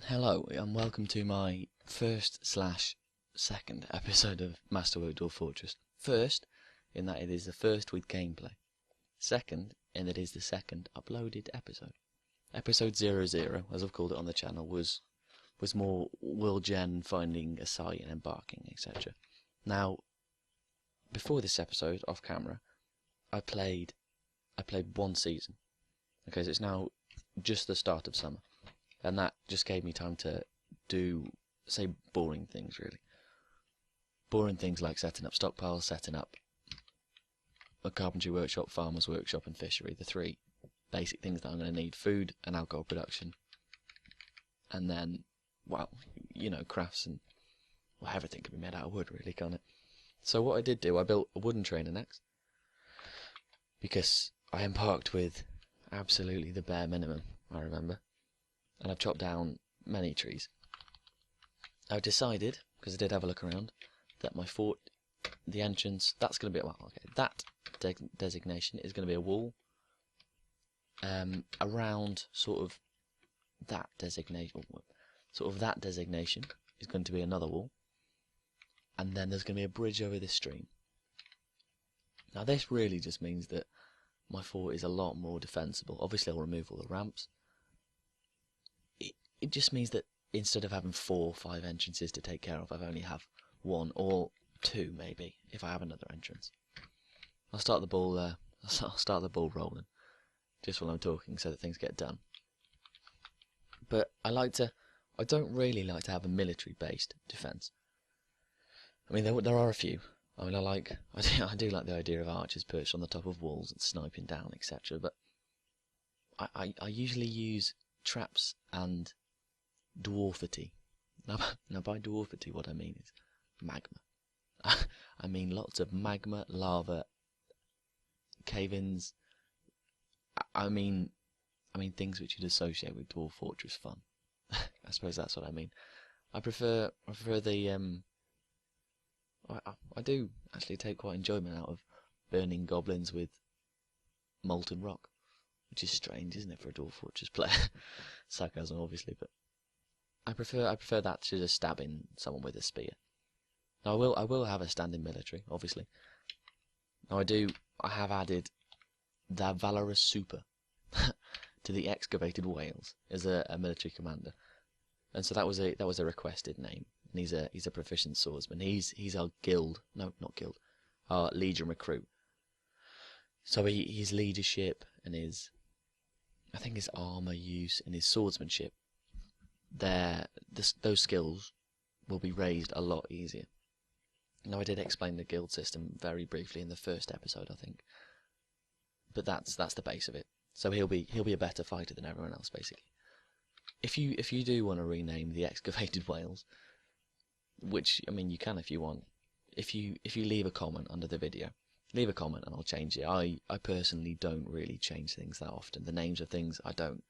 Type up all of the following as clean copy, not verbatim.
Hello, and welcome to my first/second episode of Masterwork Dwarf Fortress. First, in that it is the first with gameplay. Second, in that it is the second uploaded episode. Episode 00, as I've called it on the channel, was more world gen, finding a site and embarking, etc. Now, before this episode, off camera, I played one season. Okay, so it's now just the start of summer. And that just gave me time to do, say, boring things, really. Boring things like setting up stockpiles, setting up a carpentry workshop, farmer's workshop, and fishery. The three basic things that I'm going to need: food and alcohol production. And then, well, you know, crafts and, well, everything can be made out of wood, really, can't it? So what I did do, I built a wooden trainer next, because I embarked with absolutely the bare minimum, I remember. And I've chopped down many trees. I've decided, because I did have a look around, that my fort, the entrance, that's going to be, well, okay, that designation is going to be a wall. Around sort of that designation is going to be another wall. And then there's going to be a bridge over this stream. Now this really just means that my fort is a lot more defensible. Obviously I'll remove all the ramps. It just means that instead of having 4 or 5 entrances to take care of, I only have 1 or 2 maybe if I have another entrance. I'll start the ball. I'll start the ball rolling just while I'm talking, so that things get done. But I don't really like to have a military-based defense. I mean, there are a few. I mean, I do like the idea of archers perched on the top of walls and sniping down, etc. But I usually use traps and dwarfity. Now by dwarfity, what I mean is magma. I mean lots of magma, lava, cave-ins. I mean things which you'd associate with Dwarf Fortress fun. I suppose that's what I mean. I prefer the I do actually take quite enjoyment out of burning goblins with molten rock, which is strange, isn't it, for a Dwarf Fortress player? Sarcasm, obviously, but I prefer that to just stabbing someone with a spear. Now I will have a standing military, obviously. Now I have added the Valorous Super to the excavated whales as a military commander, and so that was a requested name. And he's a proficient swordsman. He's our our legion recruit. So his leadership and his armor use and his swordsmanship, those skills will be raised a lot easier. Now I did explain the guild system very briefly in the first episode, I think, but that's the base of it. So he'll be a better fighter than everyone else, basically. If you do want to rename the excavated whales, which I mean you can if you want, if you leave a comment under the video, leave a comment and I'll change it. I personally don't really change things that often. The names of things I don't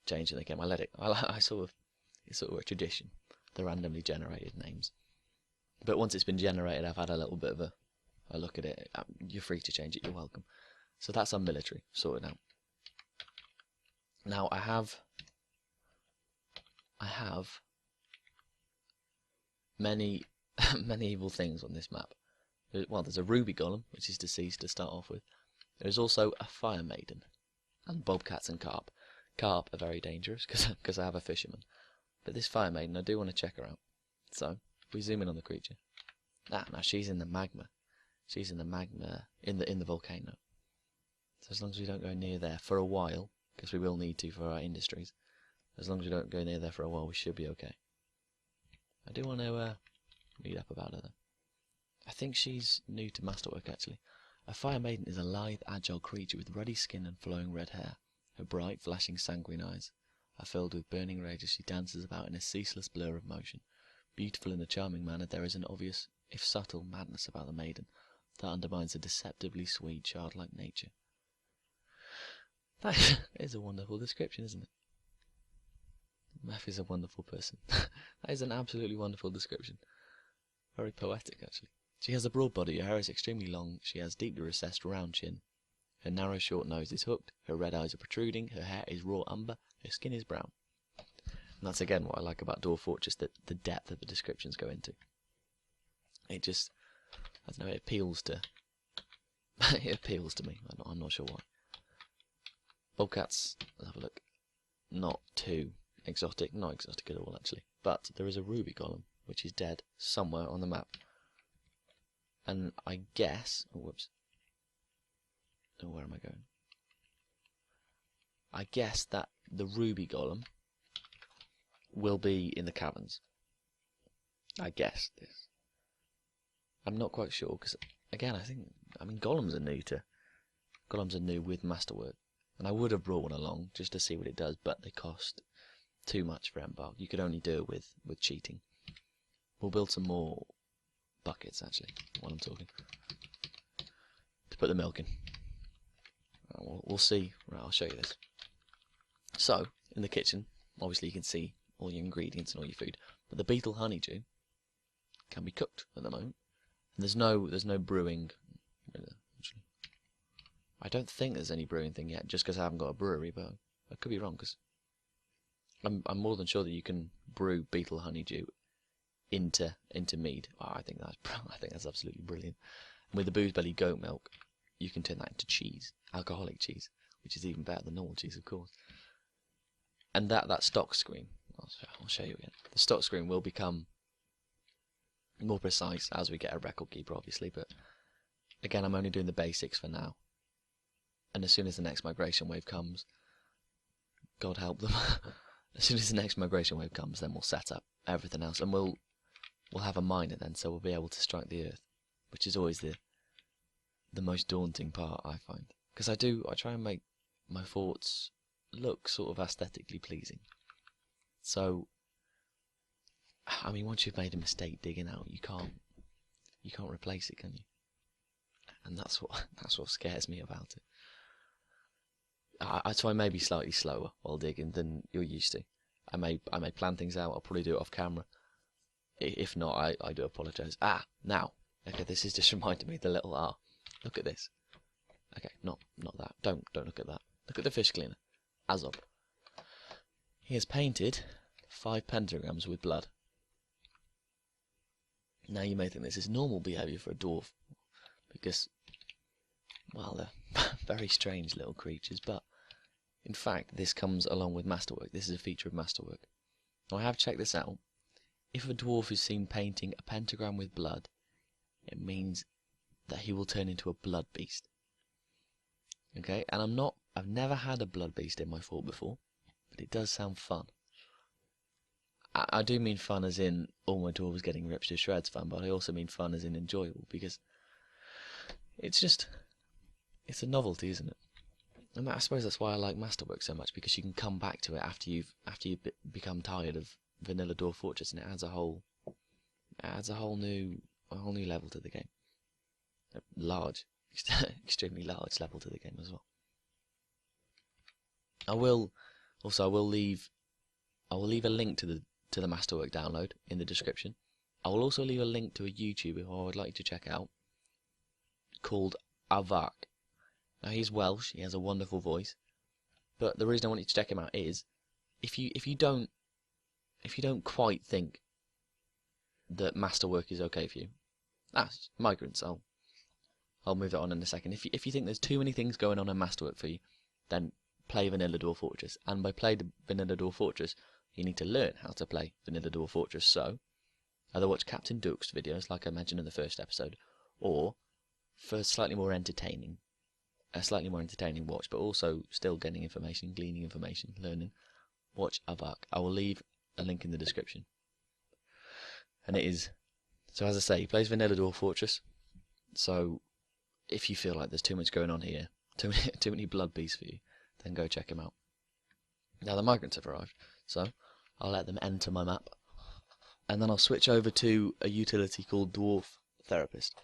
change in the game. I let it. It's sort of a tradition, the randomly generated names. But once it's been generated, I've had a little bit of a look at it. You're free to change it. You're welcome. So that's our military sorted out. Now I have many evil things on this map. Well, there's a ruby golem, which is deceased to start off with. There's also a fire maiden, and bobcats and carp. Carp are very dangerous because I have a fisherman. But this fire maiden, I do want to check her out. So if we zoom in on the creature. Now she's in the magma. She's in the magma in the volcano. So as long as we don't go near there for a while, because we will need to for our industries. As long as we don't go near there for a while, we should be okay. I do want to read up about her though. I think she's new to Masterwork actually. A fire maiden is a lithe, agile creature with ruddy skin and flowing red hair. Her bright, flashing, sanguine eyes are filled with burning rage as she dances about in a ceaseless blur of motion. Beautiful in a charming manner, there is an obvious, if subtle, madness about the maiden that undermines the deceptively sweet, childlike nature. That is a wonderful description, isn't it? Meph is a wonderful person. That is an absolutely wonderful description. Very poetic, actually. She has a broad body, her hair is extremely long, she has deeply recessed round chin. Her narrow short nose is hooked, her red eyes are protruding, her hair is raw umber, her skin is brown. And that's again what I like about Dwarf Fortress, that the depth that the descriptions go into. It just, I don't know, it appeals to it appeals to me. I'm not sure why. Bobcats, let's have a look. Not too exotic, not exotic at all actually. But there is a ruby golem, which is dead somewhere on the map. And I guess, oh whoops. Oh, where am I going? I guess that the ruby golem will be in the caverns. I guess this. I'm not quite sure because, again, I mean, golems are new with Masterwork, and I would have brought one along just to see what it does, but they cost too much for Embark. You could only do it with cheating. We'll build some more buckets actually while I'm talking to put the milk in. We'll see. Right, I'll show you this. So in the kitchen, obviously you can see all your ingredients and all your food, but the beetle honeydew can be cooked at the moment. And there's no brewing. Actually, I don't think there's any brewing thing yet, just because I haven't got a brewery, but I could be wrong, because I'm more than sure that you can brew beetle honeydew into mead. Oh, I think that's absolutely brilliant. And with the booze belly goat milk, you can turn that into cheese, alcoholic cheese, which is even better than normal cheese, of course. And that stock screen, I'll show you again. The stock screen will become more precise as we get a record keeper, obviously, but again, I'm only doing the basics for now. And as soon as the next migration wave comes, God help them, as soon as the next migration wave comes, then we'll set up everything else, and we'll have a miner then, so we'll be able to strike the earth, which is always the most daunting part, I find, because I try and make my forts look sort of aesthetically pleasing. So, I mean, once you've made a mistake digging out, you can't replace it, can you? And that's what scares me about it. So I may be slightly slower while digging than you're used to. I may plan things out. I'll probably do it off camera. If not, I do apologise. Now, okay, this is just reminding me of the little R. Look at this. Okay, not that. Don't look at that. Look at the fish cleaner. Azob. He has painted 5 pentagrams with blood. Now you may think this is normal behaviour for a dwarf, because, well, they're very strange little creatures, but in fact this comes along with Masterwork. This is a feature of Masterwork. Now I have checked this out. If a dwarf is seen painting a pentagram with blood, it means that he will turn into a blood beast. Okay, and I've never had a blood beast in my fort before, but it does sound fun. I do mean fun as in all my dwarves getting ripped to shreds fun, but I also mean fun as in enjoyable, because it's a novelty, isn't it? And I suppose that's why I like Masterwork so much, because you can come back to it after you've become tired of vanilla Dwarf Fortress, and it adds a whole new level to the game. A large, extremely large level to the game as well. I will leave a link to the Masterwork download in the description. I will also leave a link to a YouTuber who I would like you to check out, called Avak. Now he's Welsh, he has a wonderful voice, but the reason I want you to check him out is if you don't quite think that Masterwork is okay for you, migrants. I'll move that on in a second. If you think there's too many things going on in Masterwork for you, then play Vanilla Dwarf Fortress. And by play the Vanilla Dwarf Fortress, you need to learn how to play Vanilla Dwarf Fortress. So either watch Captain Duke's videos, like I mentioned in the first episode, or for slightly more entertaining watch, but also still getting information, gleaning information, learning, watch Avak. I will leave a link in the description. And it is, so as I say, he plays Vanilla Dwarf Fortress. So if you feel like there's too much going on here, too many blood beasts for you, then go check him out. Now the migrants have arrived, so I'll let them enter my map, and then I'll switch over to a utility called Dwarf Therapist.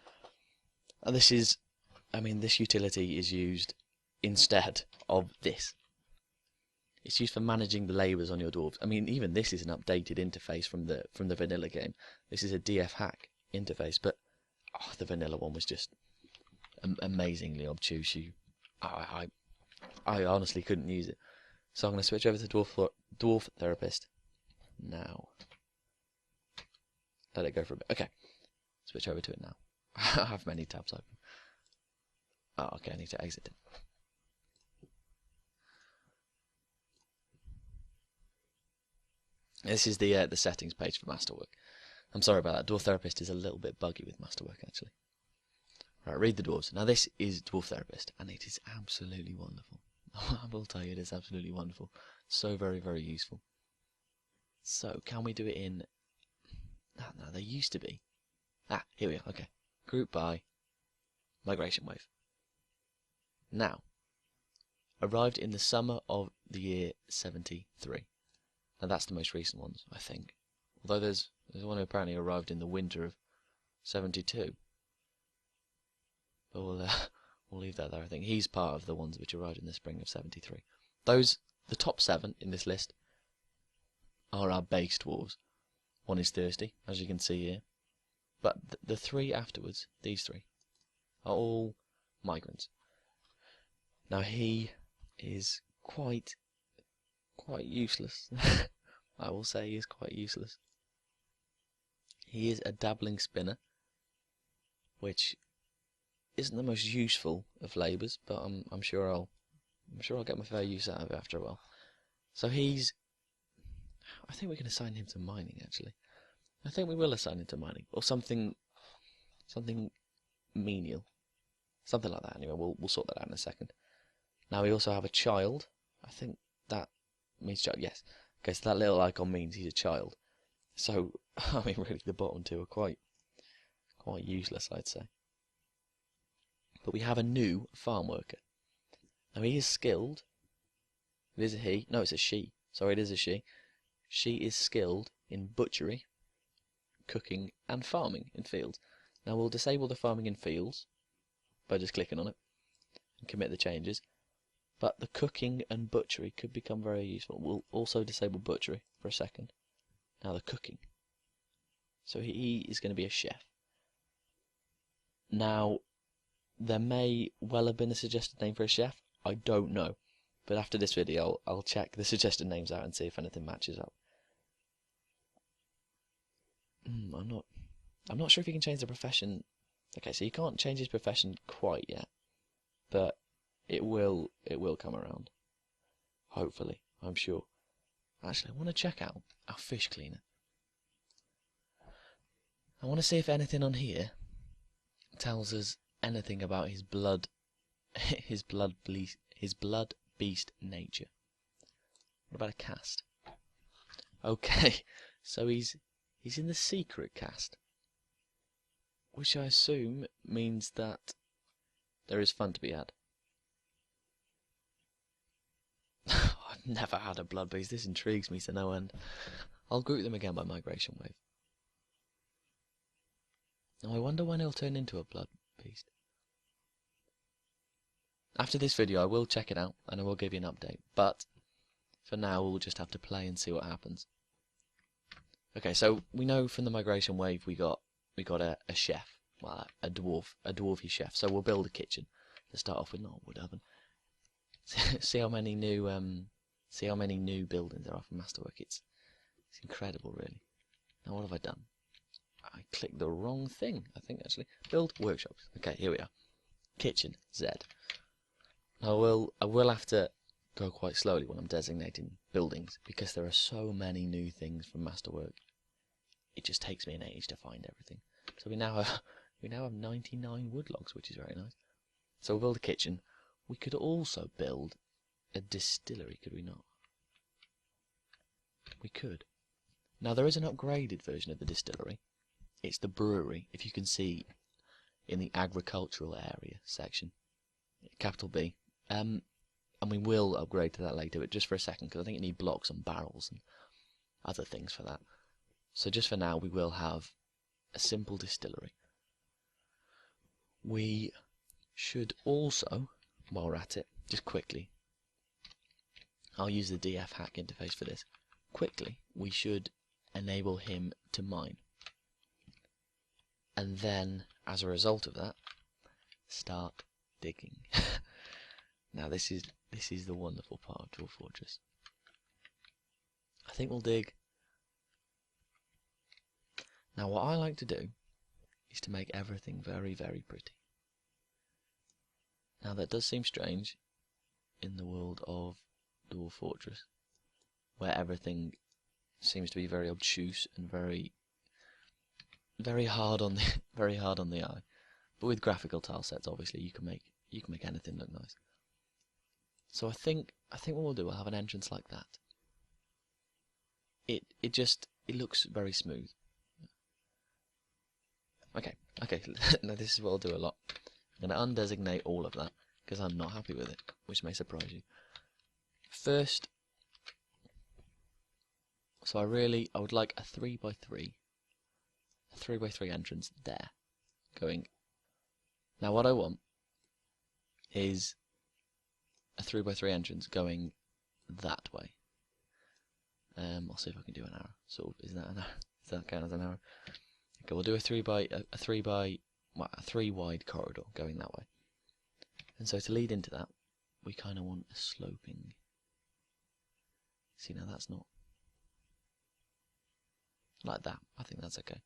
And this utility is used instead of this. It's used for managing the labours on your dwarves. I mean, even this is an updated interface from the vanilla game. This is a DF hack interface, but the vanilla one was just amazingly obtuse. I honestly couldn't use it. So I'm going to switch over to Dwarf Therapist, now. Let it go for a bit. Okay, switch over to it now. I have many tabs open. Oh, okay, I need to exit it. This is the settings page for Masterwork. I'm sorry about that. Dwarf Therapist is a little bit buggy with Masterwork, actually. Right, read the dwarves. Now this is Dwarf Therapist, and it is absolutely wonderful. I will tell you, it is absolutely wonderful. So very, very useful. So, can we do it in... No, there used to be. Here we are, okay. Group by Migration Wave. Now, arrived in the summer of the year 73. Now that's the most recent ones, I think. Although there's one who apparently arrived in the winter of 72. But we'll leave that there, I think. He's part of the ones which arrived in the spring of 73. The top 7 in this list are our base dwarves. One is Thirsty, as you can see here. But the 3 afterwards, these 3, are all migrants. Now he is quite useless. I will say he is quite useless. He is a dabbling spinner, which isn't the most useful of labours, but I'm sure I'll get my fair use out of it after a while. So I think we can assign him to mining, actually. I think we will assign him to mining, or something menial, something like that. Anyway, we'll sort that out in a second. Now we also have a child. I think that means child. Yes. Okay, so that little icon means he's a child. So I mean, really, the bottom 2 are quite useless, I'd say. But we have a new farm worker. Now he is skilled. It is a he. No, it's a she. Sorry, it is a she. She is skilled in butchery, cooking, and farming in fields. Now we'll disable the farming in fields by just clicking on it and commit the changes. But the cooking and butchery could become very useful. We'll also disable butchery for a second. Now the cooking. So he is going to be a chef. Now, there may well have been a suggested name for a chef. I don't know. But after this video, I'll check the suggested names out and see if anything matches up. I'm not sure if you can change the profession. Okay, so you can't change his profession quite yet, but it will come around. Hopefully, I'm sure. Actually, I want to check out our fish cleaner. I want to see if anything on here tells us anything about his blood beast nature. What about a caste? Okay, so he's in the secret caste, which I assume means that there is fun to be had. I've never had a blood beast. This intrigues me to no end. I'll group them again by migration wave. Now I wonder when he'll turn into a blood beast. After this video I will check it out and I will give you an update, but for now we'll just have to play and see what happens. Okay, so we know from the migration wave we got a chef, well, a dwarfy chef. So we'll build a kitchen to start off with, not a wood oven. see how many new buildings there are for Masterwork. It's incredible, really. Now what have I done? I clicked the wrong thing, I think, actually. Build workshops. Okay, here we are. Kitchen, Z. I will have to go quite slowly when I'm designating buildings, because there are so many new things from Masterwork. It just takes me an age to find everything. So we now have 99 wood logs, which is very nice. So we'll build a kitchen. We could also build a distillery, could we not? We could. Now there is an upgraded version of the distillery. It's the brewery, if you can see in the agricultural area section. Capital B. And we will upgrade to that later, but just for a second, because I think you need blocks and barrels and other things for that. So just for now, we will have a simple distillery. We should also, while we're at it, just quickly, I'll use the DF hack interface for this. Quickly, we should enable him to mine. And then, as a result of that, start digging. Now this is the wonderful part of Dwarf Fortress. I think we'll dig Now what I like to do is to make everything very, very pretty. Now that does seem strange in the world of Dwarf Fortress, where everything seems to be very obtuse and very hard on the very hard on the eye. But with graphical tile sets, obviously you can make anything look nice. So I think what we'll do, we'll have an entrance like that. It looks very smooth. Okay. Now this is what I'll do a lot. I'm going to undesignate all of that because I'm not happy with it, which may surprise you. First, so I would like a 3x3 entrance there, going. Now what I want is a 3x3 entrance going that way. I'll see if I can do an arrow. Sort of, is that an arrow? Does that count as an arrow? Okay, we'll do a 3 wide corridor going that way. And so to lead into that, we kind of want a sloping. See, now that's not like that. I think that's okay.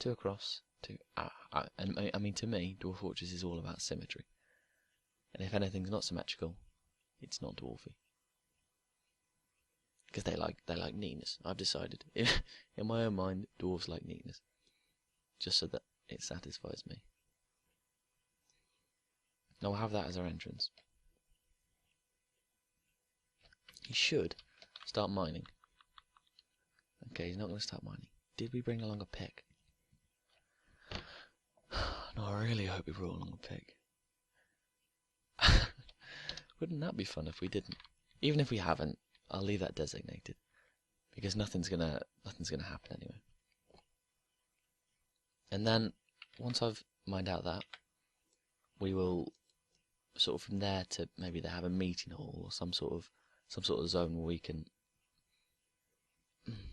2 across, 2. And I mean, to me, Dwarf Fortress is all about symmetry. And if anything's not symmetrical, it's not dwarfy. Because they like neatness. I've decided in my own mind, dwarves like neatness, just so that it satisfies me. Now we'll have that as our entrance. He should start mining. Okay, he's not going to start mining. Did we bring along a pick? No, I really hope we brought along a pick. Wouldn't that be fun if we didn't? Even if we haven't, I'll leave that designated, because nothing's gonna happen anyway. And then once I've mined out that, we will sort of from there to maybe they have a meeting hall or some sort of zone where we can.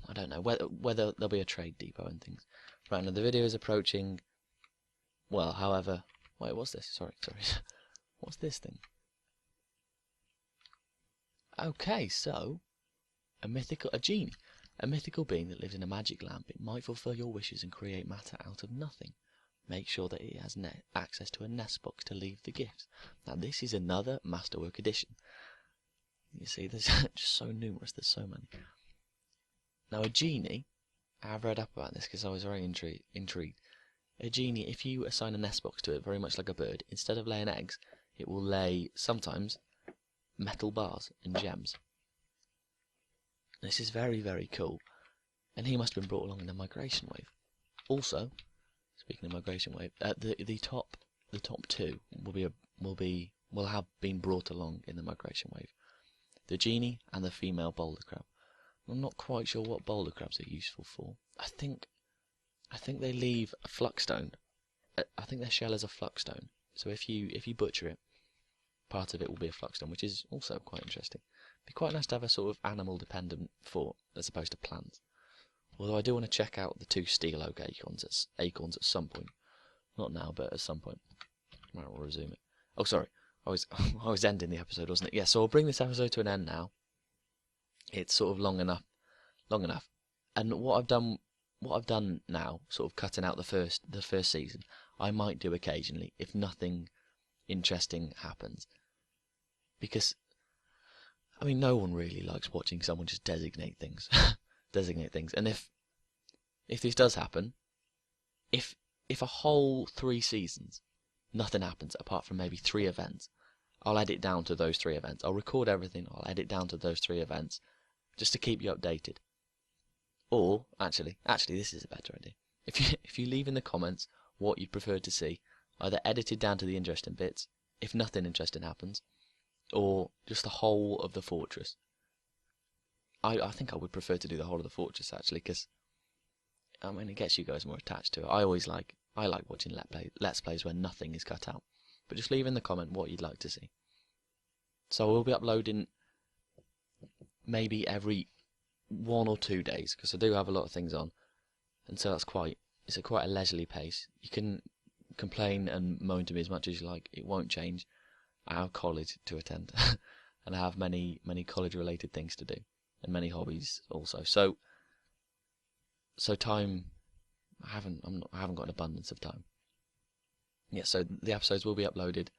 I don't know whether there'll be a trade depot and things. Right now the video is approaching. Well, however, wait, what's this? Sorry. What's this thing? Okay, so a genie, a mythical being that lives in a magic lamp. It might fulfill your wishes and create matter out of nothing. Make sure that it has access to a nest box to leave the gifts. Now this is another Masterwork edition. You see, there's just so numerous. There's so many. Now a genie, I've read up about this because I was very intrigued. A genie, if you assign a nest box to it, very much like a bird, instead of laying eggs, it will lay sometimes metal bars and gems. This is very, very cool, and he must have been brought along in the migration wave. Also, speaking of migration wave, the top 2 will have been brought along in the migration wave. The genie and the female boulder crab. I'm not quite sure what boulder crabs are useful for. I think they leave a fluxstone. I think their shell is a fluxstone. So if you butcher it, part of it will be a fluxstone, which is also quite interesting. It'd be quite nice to have a sort of animal-dependent fort as opposed to plants. Although I do want to check out the 2 steel oak acorns at some point. Not now, but at some point. Right, we'll resume it. Oh, sorry. I was ending the episode, wasn't it? Yeah, so I'll bring this episode to an end now. It's sort of long enough. And what I've done now, sort of cutting out the first season, I might do occasionally if nothing interesting happens. Because I mean, no one really likes watching someone just designate things. And if this does happen, if a whole 3 seasons nothing happens apart from maybe 3 events, I'll edit down to those 3 events. I'll record everything, I'll edit down to those 3 events just to keep you updated. Or actually this is a better idea. If you leave in the comments what you'd prefer to see, either edited down to the interesting bits if nothing interesting happens, or just the whole of the fortress. I think I would prefer to do the whole of the fortress actually, because I mean it gets you guys more attached to it. I like watching let's plays where nothing is cut out. But just leave in the comment what you'd like to see. So we'll be uploading maybe every 1 or 2 days, because I do have a lot of things on, and so it's quite a leisurely pace. You can complain and moan to me as much as you like, it won't change. I have college to attend and I have many college related things to do and many hobbies also, so time I haven't got an abundance of time. Yeah, so the episodes will be uploaded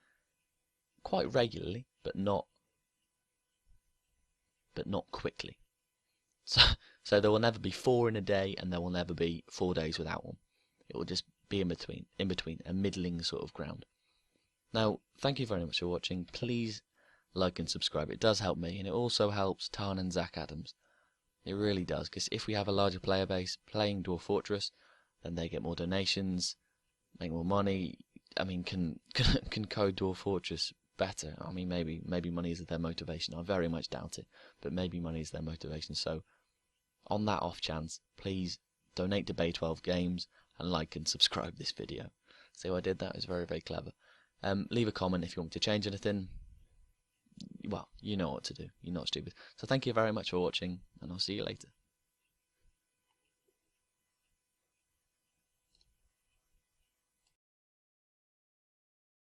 quite regularly, but not quickly. So there will never be 4 in a day, and there will never be 4 days without one. It will just be in between, a middling sort of ground. Now, thank you very much for watching. Please like and subscribe. It does help me, and it also helps Tarn and Zach Adams. It really does, because if we have a larger player base playing Dwarf Fortress, then they get more donations, make more money. I mean, can code Dwarf Fortress better. I mean, maybe money is their motivation. I very much doubt it, but maybe money is their motivation. So, on that off chance, please donate to Bay 12 Games and like and subscribe this video. See how I did that? It was very, very clever. Leave a comment if you want me to change anything. Well, you know what to do. You're not stupid. So thank you very much for watching, and I'll see you later.